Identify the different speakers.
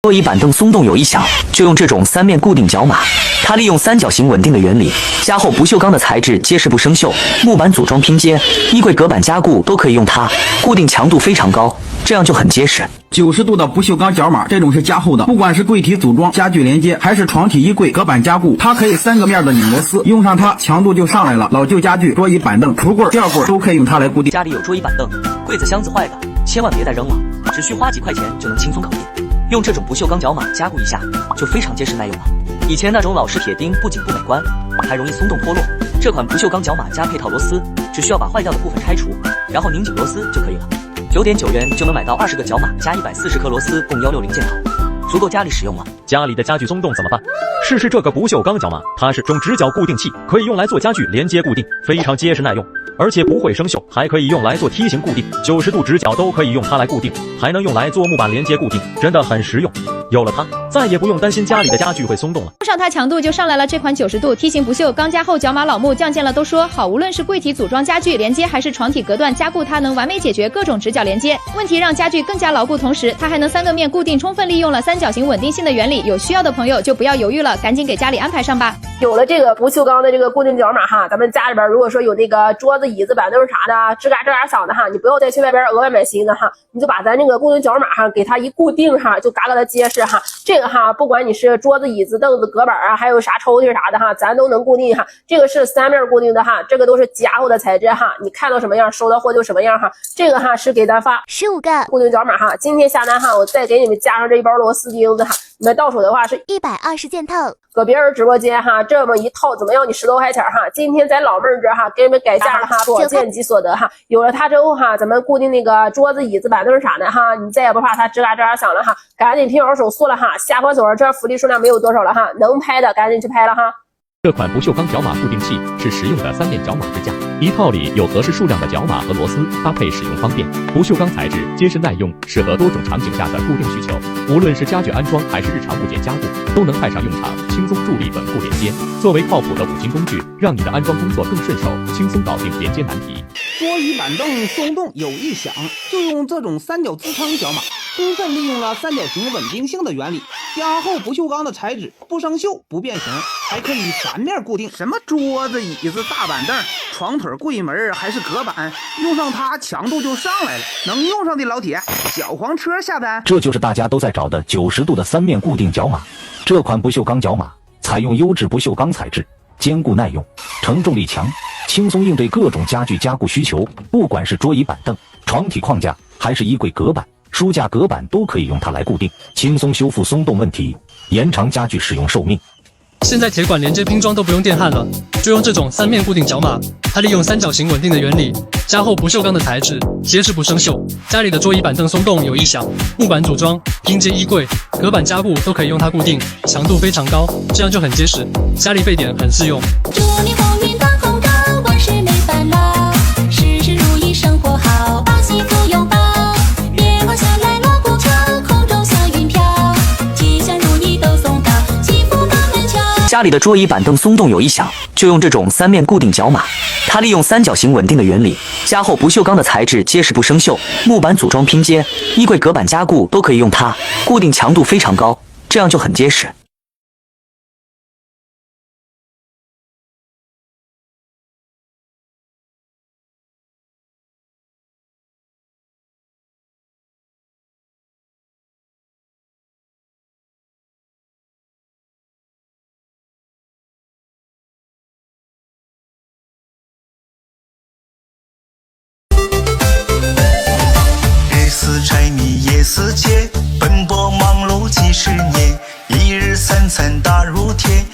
Speaker 1: 桌椅板凳松动有异响，就用这种3面固定角码。它利用三角形稳定的原理，加厚不锈钢的材质，结实不生锈。木板组装拼接、衣柜隔板加固都可以用它，固定强度非常高，这样就很结实。
Speaker 2: 90度的不锈钢角码，这种是加厚的，不管是柜体组装、家具连接，还是床体衣柜隔板加固，它可以3个面的拧螺丝，用上它强度就上来了。老旧家具、桌椅板凳、橱柜、吊柜都可以用它来固定。
Speaker 1: 家里有桌椅板凳、柜子箱子坏的，千万别再扔了，只需花几块钱就能轻松搞定。用这种不锈钢角码加固一下，就非常结实耐用了。以前那种老式铁钉不仅不美观，还容易松动脱落。这款不锈钢角码加配套螺丝，只需要把坏掉的部分拆除，然后拧紧螺丝就可以了。9.9元就能买到20个角码加140颗螺丝，共160件套，足够家里使用了。
Speaker 3: 家里的家具松动怎么办？试试这个不锈钢角码，它是种直角固定器，可以用来做家具连接固定，非常结实耐用，而且不会生锈，还可以用来做梯形固定，90度直角都可以用它来固定，还能用来做木板连接固定，真的很实用。有了它，再也不用担心家里的家具会松动了。
Speaker 4: 用上它强度就上来了。这款90度梯形不锈钢加厚角码，老木匠见了都说好。无论是柜体组装、家具连接，还是床体隔断加固，它能完美解决各种直角连接问题，让家具更加牢固。同时，它还能3个面固定，充分利用了三角形稳定性的原理。有需要的朋友就不要犹豫了，赶紧给家里安排上吧。
Speaker 5: 有了这个不锈钢的这个固定角码哈，咱们家里边如果说有那个桌子、椅子、板凳啥的，吱嘎吱嘎响的哈，你不用再去外边额外买新的哈，你就把咱这个固定角码哈给它一固定哈，就嘎嘎的结实哈。这个哈，不管你是桌子、椅子、凳子、隔板啊，还有啥抽屉啥的哈，咱都能固定哈。这个是3面固定的哈，这个都是加厚的材质哈，你看到什么样收到货就什么样哈。这个哈是给咱发
Speaker 6: 15个
Speaker 5: 固定角码哈，今天下单哈，我再给你们加上这一包螺丝钉子哈，你们到手的话是
Speaker 6: 120件套。
Speaker 5: 搁别人直播间哈，这么一套怎么要你10多块钱哈？今天在老妹儿这哈给你们改价了哈，多少件即所得哈。有了它之后哈，咱们固定那个桌子、椅子、板凳啥的哈，你再也不怕它吱嘎吱嘎响了哈。赶紧拼好手速了哈，下款手上这福利数量没有多少了哈，能拍的赶紧去拍了哈。
Speaker 3: 这款不锈钢角码固定器是实用的3面角码支架，一套里有合适数量的角码和螺丝，搭配使用方便。不锈钢材质结实耐用，适合多种场景下的固定需求。无论是家具安装还是日常物件加固，都能派上用场，轻松助力稳固连接。作为靠谱的5金工具，让你的安装工作更顺手，轻松搞定连接难题。
Speaker 2: 桌椅板凳松动有异响，就用这种三角支撑角码，充分利用了三角形稳定性的原理，加厚不锈钢的材质，不生锈不变形，还可以3面固定。什么桌子、椅子、大板凳、床腿、柜门还是隔板，用上它强度就上来了。能用上的老铁，小黄车下单。
Speaker 7: 这就是大家都在找的90度的3面固定角码。这款不锈钢角码采用优质不锈钢材质，坚固耐用，承重力强，轻松应对各种家具加固需求。不管是桌椅板凳、床体框架，还是衣柜隔板、书架隔板，都可以用它来固定，轻松修复松动问题，延长家具使用寿命。
Speaker 8: 现在铁管连接拼装都不用电焊了，就用这种3面固定角码，它利用三角形稳定的原理，加厚不锈钢的材质，结实不生锈。家里的桌椅板凳松动有异响，木板组装、拼接衣柜、隔板加固都可以用它固定，强度非常高，这样就很结实，家里备点很适用。
Speaker 6: 祝你鸿运当头高，万事没烦恼，事事如意生活好，把幸福拥抱。别光下来锣鼓敲，空中像云飘，吉祥如意都送到，幸福把门敲。
Speaker 1: 家里的桌椅板凳松动有异响，就用这种3面固定角码。它利用三角形稳定的原理，加厚不锈钢的材质，结实不生锈。木板组装拼接、衣柜隔板加固都可以用它，固定强度非常高，这样就很结实。
Speaker 9: 柴米夜思切，奔波忙碌几10年，一日三餐大如铁。